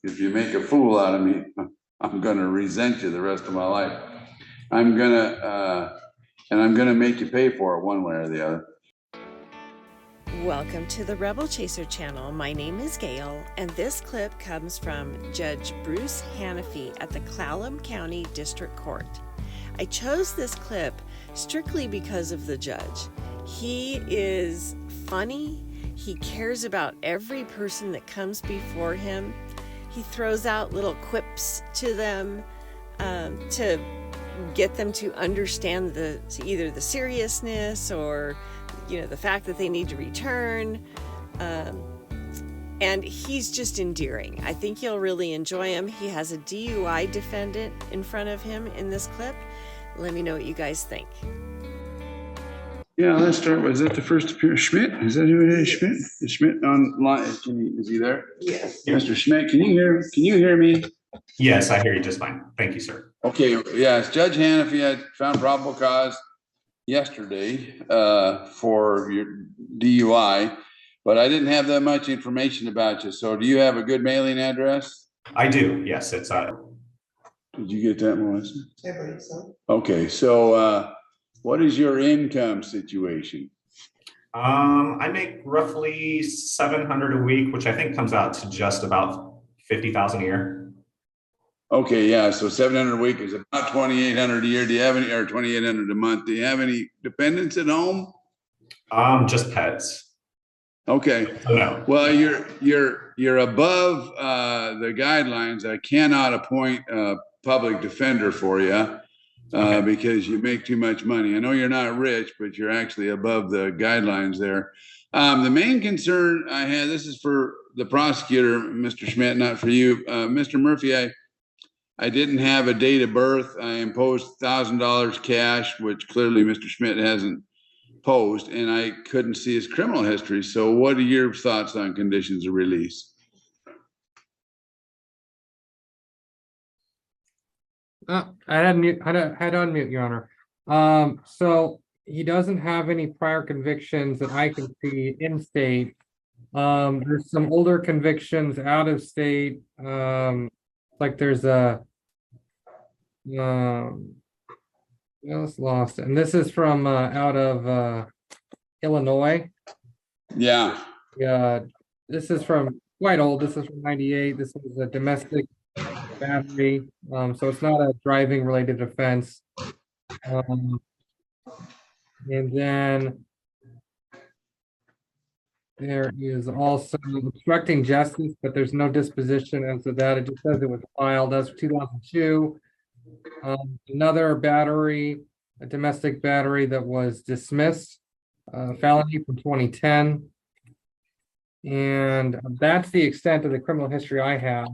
if you make a fool out of me, I'm going to resent you the rest of my life. I'm going to make you pay for it one way or the other. Welcome to the Rebel Chaser channel. My name is Gail, and this clip comes from Judge Bruce Hanify at the Clallum County District Court. I chose this clip strictly because of the judge. He is funny. He cares about every person that comes before him. He throws out little quips to them to get them to understand either the seriousness or the fact that they need to return. And he's just endearing. I think you'll really enjoy him. He has a DUI defendant in front of him in this clip. Let me know what you guys think. Yeah, let's start with, is that the first appearance? Schmidt? Is that who it is? Schmidt? Is Schmidt online? Is he there? Yes. Mr. Schmidt, can you hear me? Yes, I hear you just fine. Thank you, sir. Okay, yes, Judge Hanify had found probable cause yesterday for your DUI, but I didn't have that much information about you. So do you have a good mailing address? I do, yes. It's Did you get that, Melissa? I believe so. Okay, so what is your income situation? I make roughly $700 a week, which I think comes out to just about $50,000 a year. Okay, yeah, so $700 a week is about $2,800 a year. Do you have any, or $2,800 a month? Do you have any dependents at home? Just pets. Okay. No. Well, you're above the guidelines. I cannot appoint a public defender for you because you make too much money. I know you're not rich, but you're actually above the guidelines there. The main concern I had, this is for the prosecutor, Mr. Schmidt, not for you. Mr. Murphy, I didn't have a date of birth. I imposed $1,000 cash, which clearly Mr. Schmidt hasn't posed, and I couldn't see his criminal history. So what are your thoughts on conditions of release? I had unmute, Your Honor. So he doesn't have any prior convictions that I can see in state. There's some older convictions out of state. Like there's a it's lost, and this is from out of Illinois. Yeah. Yeah, this is from quite old. This is from '98. This was a domestic battery, so it's not a driving related offense. And then there is also obstructing justice, but there's no disposition as to that. It just says it was filed as of 2002. Another battery, a domestic battery that was dismissed, felony from 2010. And that's the extent of the criminal history I have.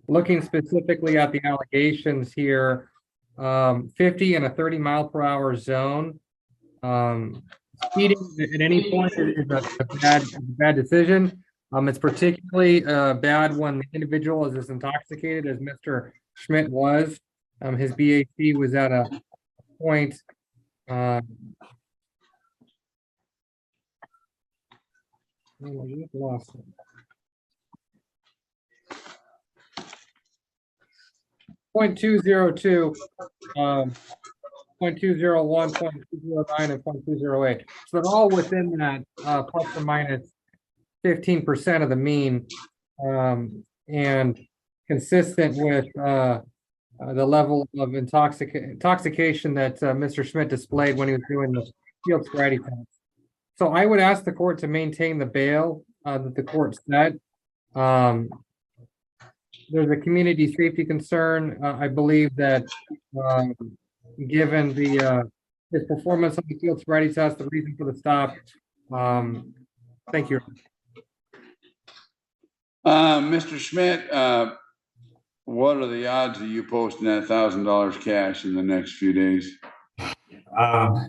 Looking specifically at the allegations here, 50 in a 30-mile-per-hour zone. Speeding at any point is a bad decision. It's particularly bad when the individual is as intoxicated as Mr. Schmidt was. His BAC was at a point lost it. 0.202, 0.201, 0.209, and 0.208. So they're all within that plus or minus 15% of the mean, and consistent with the level of intoxication that Mr. Schmidt displayed when he was doing the field sobriety test. So I would ask the court to maintain the bail that the court set. There's a community safety concern. I believe that given his performance on the field sobriety test, the reason for the stop. Thank you. Mr. Schmidt, what are the odds of you posting that $1,000 cash in the next few days?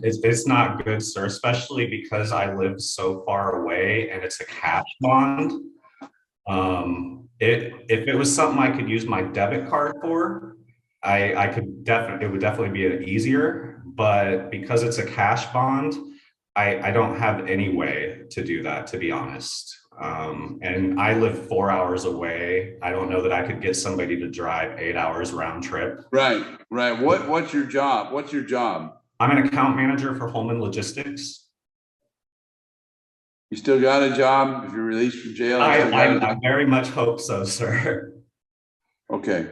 It's not good, sir, especially because I live so far away and it's a cash bond. If it was something I could use my debit card for, I could definitely, it would definitely be easier, but because it's a cash bond, I don't have any way to do that, to be honest. And I live 4 hours away. I don't know that I could get somebody to drive 8 hours round trip. Right, right. What's your job? What's your job? I'm an account manager for Holman Logistics. You still got a job if you're released from jail? I very much hope so, sir. Okay.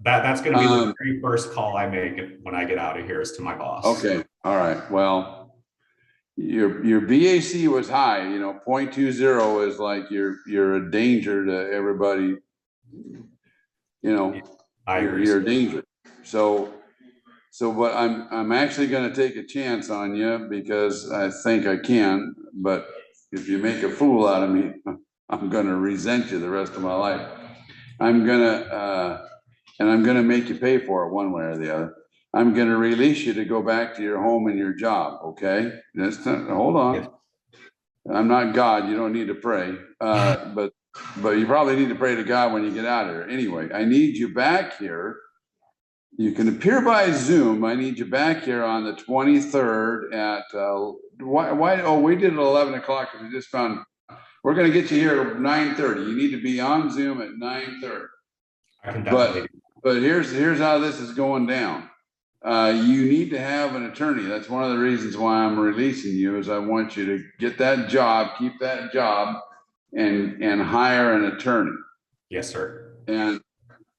That's going to be the very first call I make when I get out of here is to my boss. Okay. All right. Well, your BAC was high. You know, 0.20 is like you're a danger to everybody. You know, you're a danger. So, but I'm actually going to take a chance on you because I think I can. But if you make a fool out of me, I'm going to resent you the rest of my life. I'm gonna make you pay for it one way or the other. I'm gonna release you to go back to your home and your job. Okay, hold on. Yes. I'm not God. You don't need to pray, but you probably need to pray to God when you get out of here. Anyway, I need you back here. You can appear by Zoom. I need you back here on the 23rd at why? Oh, we did it at 11 o'clock because we just found. We're going to get you here at 9:30. You need to be on Zoom at 9:30. I can definitely. But here's how this is going down. You need to have an attorney. That's one of the reasons why I'm releasing you is I want you to get that job, keep that job, and hire an attorney. Yes, sir. And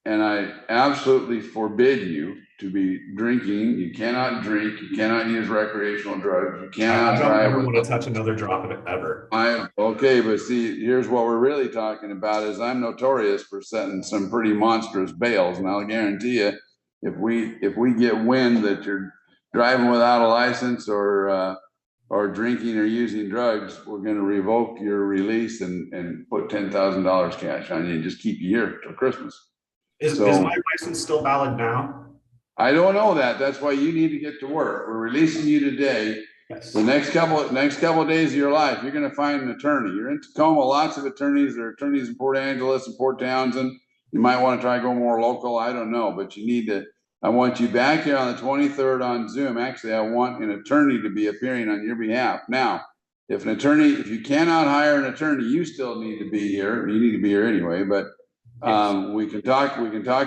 I absolutely forbid you to be drinking. You cannot drink. You cannot use recreational drugs. You cannot drive. I don't ever want to touch another drop of it ever. Okay, but see, here's what we're really talking about is I'm notorious for setting some pretty monstrous bails, and I'll guarantee you, if we get wind that you're driving without a license or drinking or using drugs, we're going to revoke your release and put $10,000 cash on you and just keep you here till Christmas. Is my license still valid now? I don't know that. That's why you need to get to work. We're releasing you today. Yes. The next couple of days of your life, you're going to find an attorney. You're in Tacoma. Lots of attorneys. There are attorneys in Port Angeles and Port Townsend. You might want to try to go more local. I don't know, but you need to. I want you back here on the 23rd on Zoom. Actually, I want an attorney to be appearing on your behalf. Now, if you cannot hire an attorney, you still need to be here. You need to be here anyway, but. We can talk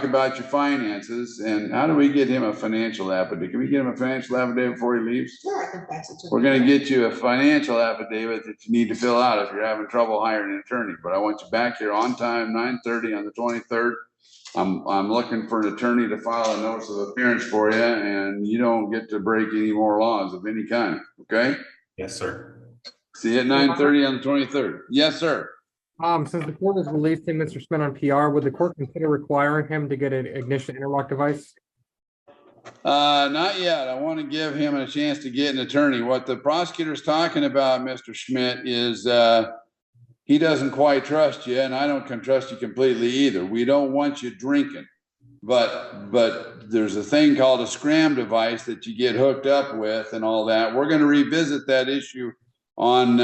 about your finances and how do we get him a financial affidavit? Can we get him a financial affidavit before he leaves? Sure, I can fax it to We're going to get you a financial affidavit that you need to fill out if you're having trouble hiring an attorney. But I want you back here on time, 9:30 on the 23rd. I'm looking for an attorney to file a notice of appearance for you, and you don't get to break any more laws of any kind. Okay? Yes, sir. See you at 9:30 on the 23rd. Yes, sir. Since the court has released him, Mr. Smith, on PR, would the court consider requiring him to get an ignition interlock device? Not yet. I want to give him a chance to get an attorney. What the prosecutor's talking about, Mr. Schmidt, is he doesn't quite trust you, and I don't trust you completely either. We don't want you drinking, but there's a thing called a scram device that you get hooked up with and all that. We're going to revisit that issue on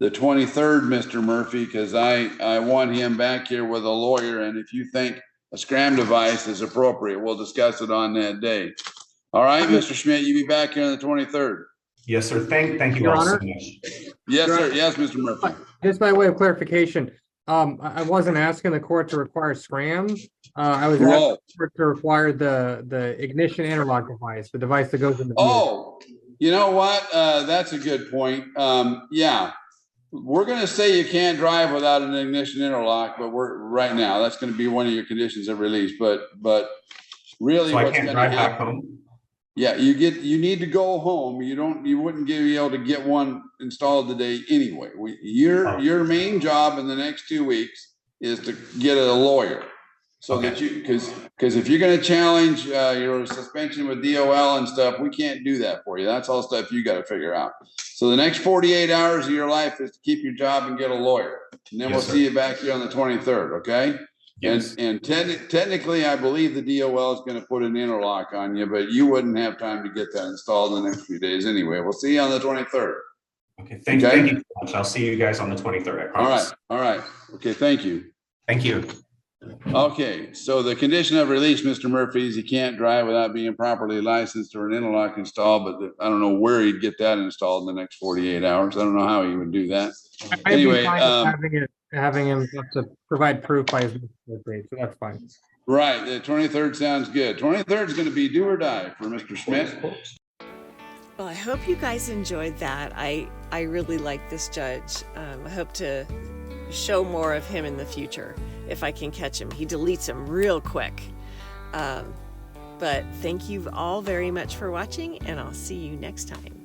the 23rd, Mr. Murphy, because I want him back here with a lawyer. And if you think a scram device is appropriate, we'll discuss it on that day. All right, Mr. Schmidt, you be back here on the 23rd. Yes, sir. Thank you Your all Honor? so much. Yes, sir. Yes, Mr. Murphy. Just by way of clarification, I wasn't asking the court to require scram. I was asking the court to require the ignition interlock device, the device that goes in the vehicle. Oh, you know what? That's a good point. Yeah. We're going to say you can't drive without an ignition interlock, but right now that's going to be one of your conditions of release. But really, so I can't drive back home. Yeah, you need to go home. You wouldn't be able to get one installed today anyway. Your main job in the next 2 weeks is to get a lawyer. So okay. that because if you're going to challenge your suspension with DOL and stuff, we can't do that for you. That's all stuff you got to figure out. So the next 48 hours of your life is to keep your job and get a lawyer. And then Yes, we'll sir. see you back here on the 23rd, okay? Yes. And technically, I believe the DOL is going to put an interlock on you, but you wouldn't have time to get that installed in the next few days anyway. We'll see you on the 23rd. Okay. Thank you so much. I'll see you guys on the 23rd. I promise. All right. Okay. Thank you. Thank you. Okay, so the condition of release, Mr. Murphy, is he can't drive without being properly licensed or an interlock installed, but I don't know where he'd get that installed in the next 48 hours. I don't know how he would do that. I'd Anyway, be fine with having him have to provide proof by his birthday, so that's fine. Right, the 23rd sounds good. 23rd is going to be do or die for Mr. Schmidt. Well, I hope you guys enjoyed that. I really like this judge. I hope to show more of him in the future if I can catch him. He deletes them real quick. But thank you all very much for watching, and I'll see you next time.